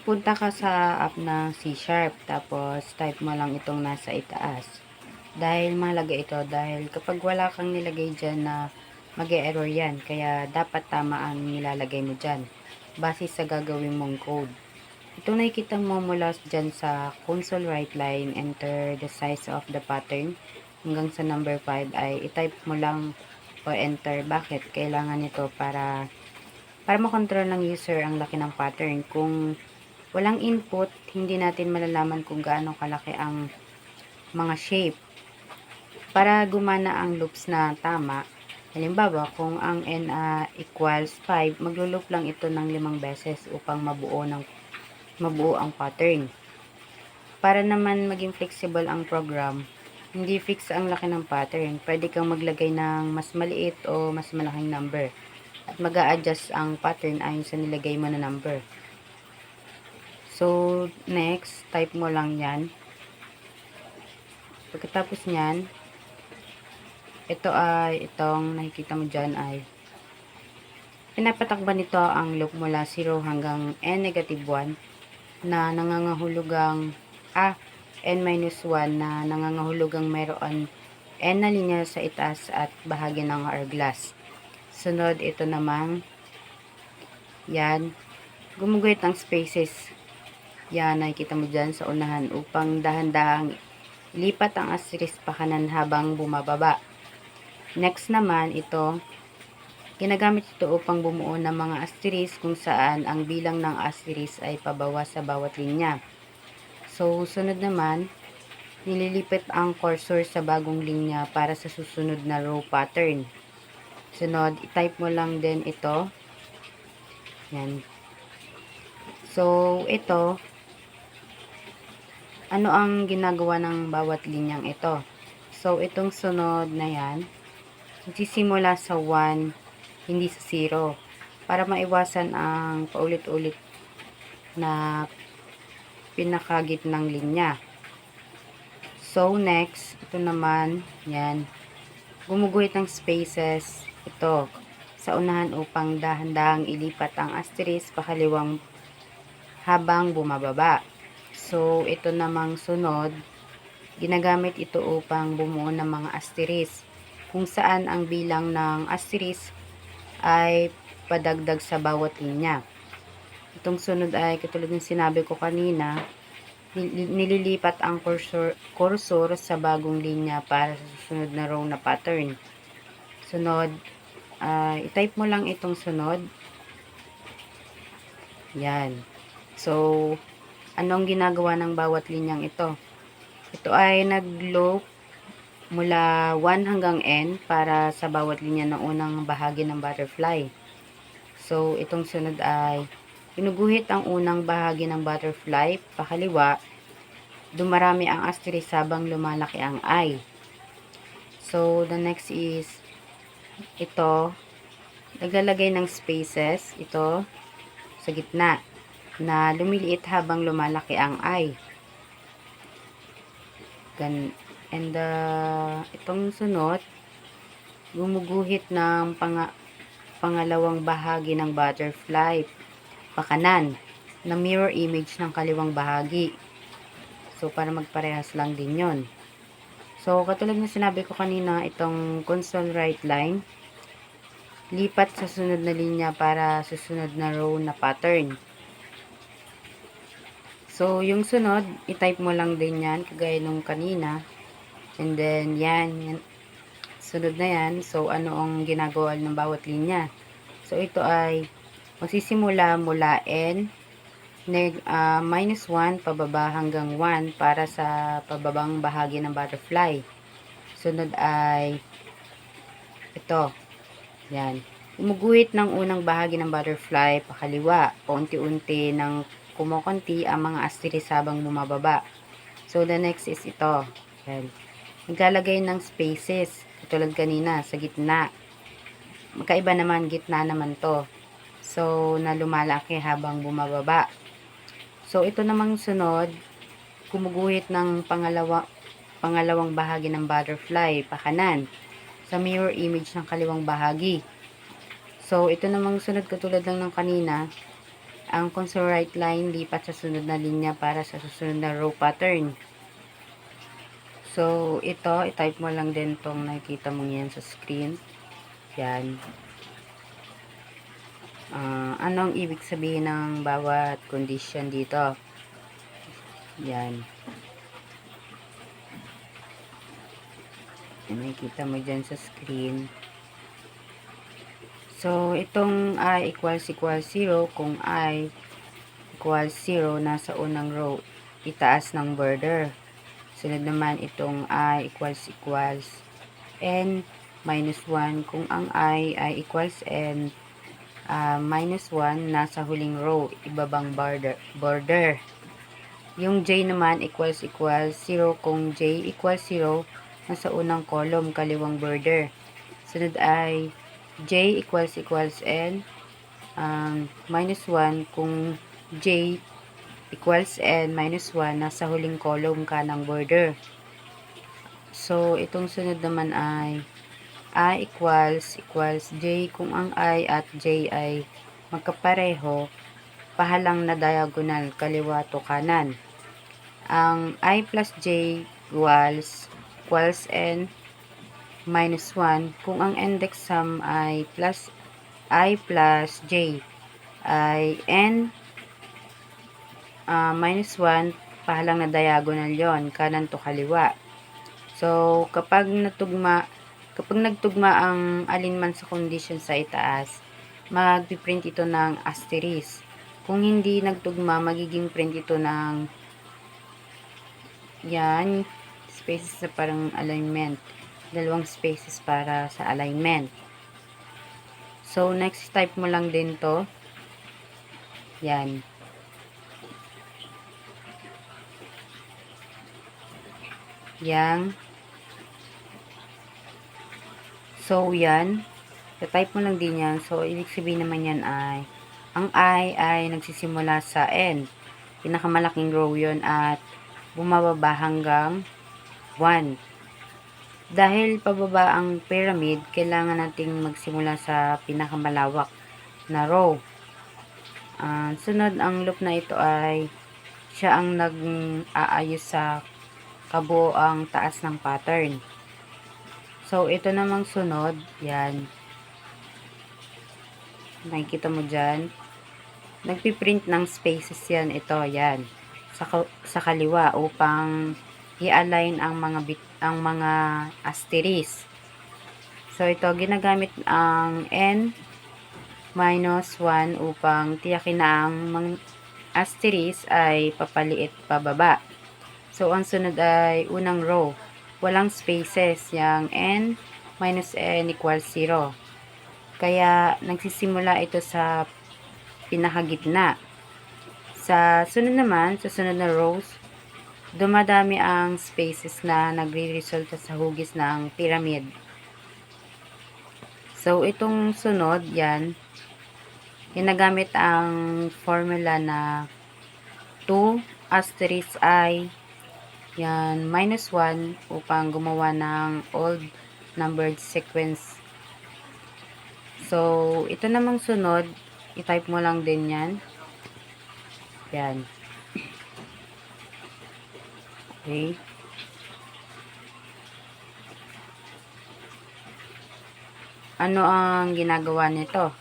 punta ka sa app ng C#, tapos type mo lang itong nasa itaas. Dahil mahalaga ito, dahil kapag wala kang nilagay dyan na mag-e-error yan, kaya dapat tama ang nilalagay mo dyan, base sa gagawin mong code. Itong nakikita mo mula dyan sa console write line, enter the size of the pattern, hanggang sa number 5 ay itype mo lang o enter. Bakit? Kailangan nito para makontrol ng user ang laki ng pattern. Kung walang input, hindi natin malalaman kung gaano kalaki ang mga shape. Para gumana ang loops na tama, halimbawa, kung ang n equals 5, maglo-loop lang ito ng 5 beses upang mabuo ang pattern. Para naman maging flexible ang program, hindi fix ang laki ng pattern. Pwede kang maglagay ng mas maliit o mas malaking number. At mag-a-adjust ang pattern ayon sa nilagay mo na number. So, next, type mo lang yan. Pagkatapos nyan, itong nakikita mo dyan ay pinapatakban nito ang loop mula 0 hanggang n-1 na nangangahulugang n-1 na nangangahulugang mayroon n na linya sa itaas at bahagi ng hourglass. Sunod, ito namang yan, gumuguhit ang spaces. Yan, nakikita mo dyan sa unahan upang dahan-dahang lipat ang asterisk pa kanan habang bumababa. Next naman, ito, ginagamit ito upang bumuo ng mga asterisk kung saan ang bilang ng asterisk ay pabawas sa bawat linya. So, sunod naman, nililipat ang cursor sa bagong linya para sa susunod na row pattern. Sunod, i-type mo lang din ito. Yan. So, ito, ano ang ginagawa ng bawat linyang ito? So, itong sunod na yan, magsisimula sa 1, hindi sa 0, para maiwasan ang paulit-ulit na pinakagitnang linya. So, next, ito naman, yan, gumuguhit ng spaces, ito, sa unahan upang dahan-dahang ilipat ang asterisk pakaliwang habang bumababa. So, ito namang sunod, ginagamit ito upang bumuo ng mga asterisk, kung saan ang bilang ng asterisk ay padagdag sa bawat linya. Itong sunod ay katulad ng sinabi ko kanina, nililipat ang cursor sa bagong linya para sa susunod na row na pattern. Sunod, i-type mo lang itong sunod. Yan. So, anong ginagawa ng bawat linyang ito? Ito ay nag-loop mula 1 hanggang n para sa bawat linya ng unang bahagi ng butterfly. So, itong sunod ay pinuguhit ang unang bahagi ng butterfly pakaliwa, dumarami ang asterisk habang lumalaki ang I. So, the next is ito, naglalagay ng spaces, ito, sa gitna, na lumiliit habang lumalaki ang I. And itong sunod, gumuguhit ng pangalawang bahagi ng butterfly pakanan na mirror image ng kaliwang bahagi. So, para magparehas lang din yon. So, katulad ng sinabi ko kanina, itong console write line, lipat sa sunod na linya para susunod na row na pattern. So, yung sunod, i-type mo lang din yan, kagaya nung kanina. And then, yan, sunod na yan. So, ano ang ginagawa ng bawat linya? So, ito ay magsisimula mula n, minus 1, pababa hanggang 1 para sa pababang bahagi ng butterfly. Sunod ay ito. Yan. Umuguhit ng unang bahagi ng butterfly pakaliwa. Paunti-unti ng kumukunti ang mga asterisk habang bumababa. So, the next is ito. Yan. Naglalagay ng spaces. Katulad kanina, sa gitna. Magkaiba naman, gitna naman to. So, na lumalaki habang bumababa. So, ito namang sunod, kumuguhit ng pangalawang bahagi ng butterfly, pakanan, sa mirror image ng kaliwang bahagi. So, ito namang sunod, katulad lang ng kanina, Ang console right line, lipat sa sunod na linya para sa susunod na row pattern. So, ito, i-type mo lang din tong nakikita mo yan sa screen. Yan. Anong ibig sabihin ng bawat condition dito? Yan. Nakikita mo dyan sa screen. So, itong I equals 0, kung I equals 0, nasa unang row, itaas ng border. Sunod naman itong I equals n minus 1, kung ang I ay equals n minus 1, nasa huling row, ibabang border. Yung j naman equals 0, kung j equals 0, nasa unang column, kaliwang border. Sunod ay j equals n minus 1, kung j equals n minus 1, nasa huling column, kanang border. So, itong sunod naman ay I equals j, kung ang I at j ay magkapareho, pahalang na diagonal, kaliwa to kanan. Ang I plus j equals n minus 1, kung ang index sum ay I plus j ay n minus 1, pahalang na diagonal yon, kanan to kaliwa. So, kapag nagtugma ang alinman sa condition sa itaas, magpiprint ito ng asterisk. Kung hindi nagtugma, magiging print ito ng yan, spaces na parang alignment. Dalawang spaces para sa alignment. So, next type mo lang din to. Yan. Yang. So, yan. Type mo lang din yan. So, ibig sabihin naman yan ay, ang I ay nagsisimula sa N. Pinakamalaking row yon at bumababa hanggang 1. Dahil pababa ang pyramid, kailangan nating magsimula sa pinakamalawak na row. Sunod, ang loop na ito ay siya ang nag-aayos sa kabuoang taas ng pattern. So, ito namang sunod, yan. Nakikita mo dyan. Nagpiprint ng spaces yan, ito, yan. Sa kaliwa upang i-align ang mga asterisk. So, ito, ginagamit ang n minus 1 upang tiyakin na ang mga asterisk ay papaliit pababa. So, ang sunod ay unang row. Walang spaces, yung n minus n equals 0. Kaya, nagsisimula ito sa pinakagitna. Sa sunod naman, sa sunod na rows, dumadami ang spaces na nagre-resulta sa hugis ng pyramid. So, itong sunod, yan, ginagamit ang formula na 2 asterisk I, yan, minus 1 upang gumawa ng odd numbered sequence. So, ito namang sunod, i-type mo lang din yan. Yan. Okay. Ano ang ginagawa nito?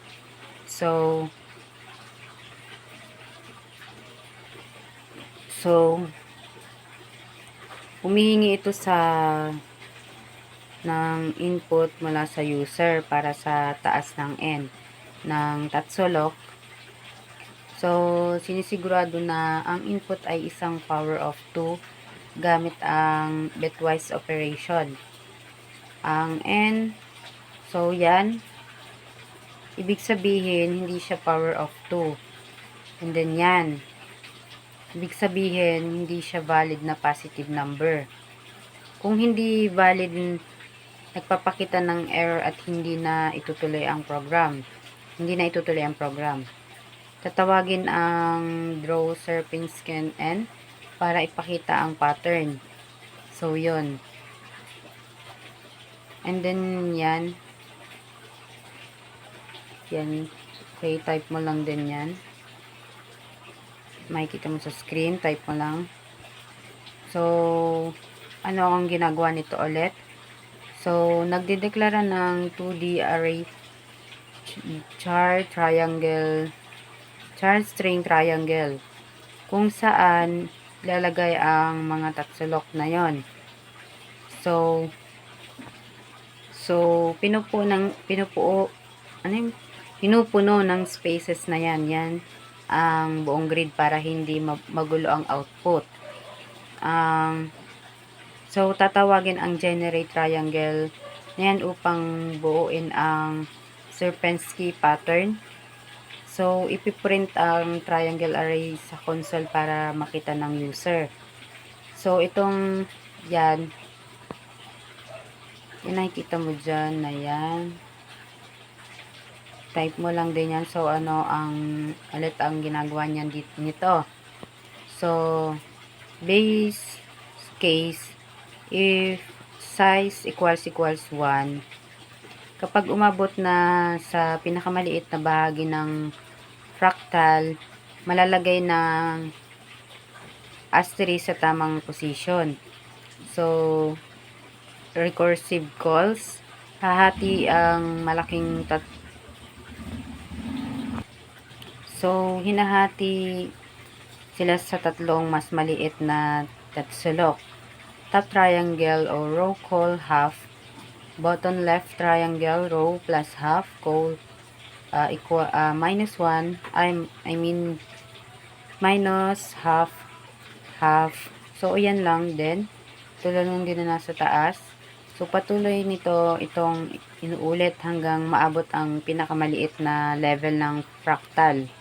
So, humihingi ito ng input mula sa user para sa taas ng n ng Tatsolok. So, sinisigurado na ang input ay isang power of 2 gamit ang bitwise operation. Ang n, so yan, ibig sabihin hindi siya power of 2. And then yan, ibig sabihin hindi siya valid na positive number. Kung hindi valid, nagpapakita ng error at hindi na itutuloy ang program. Tatawagin ang draw Sierpinski n para ipakita ang pattern. So, yun. And then, yan. Yan. Okay, type mo lang din yan. makikita mo sa screen, type mo lang. So, ano ang ginagawa nito ulit? So, nagdedeklara ng 2D array char string triangle kung saan lalagay ang mga tatsulok na yon. So pinupuno ng spaces na yan ang buong grid para hindi magulo ang output. So tatawagin ang generate triangle na yan upang buuin ang Sierpinski pattern. So ipiprint ang triangle array sa console para makita ng user. So itong yan nakikita mo dyan na yan, type mo lang din yan. So ano ang ginagawa niyan nito? So base case, if size equals 1, kapag umabot na sa pinakamaliit na bahagi ng fractal, malalagay ng asterisk sa tamang position. So recursive calls, hahati ang malaking so hinahati sila sa tatlong mas maliit na tatsulok. Top triangle o row call half, bottom left triangle row plus half call minus 1, minus half. So ayan lang din, tulad ng din na nasa taas. So patuloy nito itong inuulit hanggang maabot ang pinakamaliit na level ng fractal.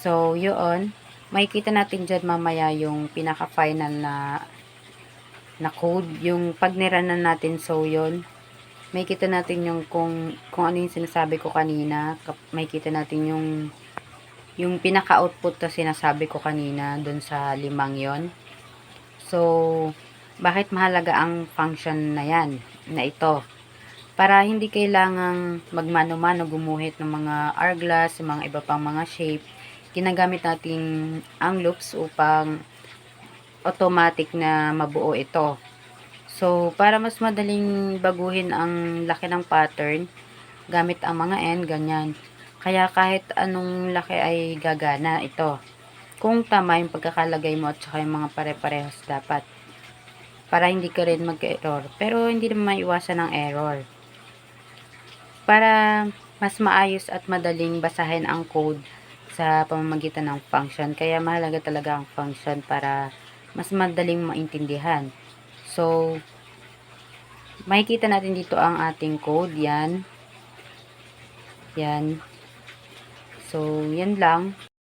So yun, makikita natin dyan mamaya yung pinaka-final na code, yung pag niranan natin. So yun, makikita natin yung kung ano yung sinasabi ko kanina. Makikita natin yung pinaka-output na sinasabi ko kanina dun sa 5 yon. So bakit mahalaga ang function na yan, na ito? Para hindi kailangang magmano-mano gumuhit ng mga hourglass, mga iba pang mga shape. Ginagamit natin ang loops upang automatic na mabuo ito. So, para mas madaling baguhin ang laki ng pattern, gamit ang mga n, ganyan. Kaya kahit anong laki ay gagana ito. Kung tama yung pagkakalagay mo at saka yung mga pare-parehas dapat. Para hindi ka rin mag-error. Pero hindi naman maiwasan ng error. Para mas maayos at madaling basahin ang code sa pamamagitan ng function. Kaya mahalaga talaga ang function para mas madaling maintindihan. So, makikita natin dito ang ating code. Yan. So, yan lang.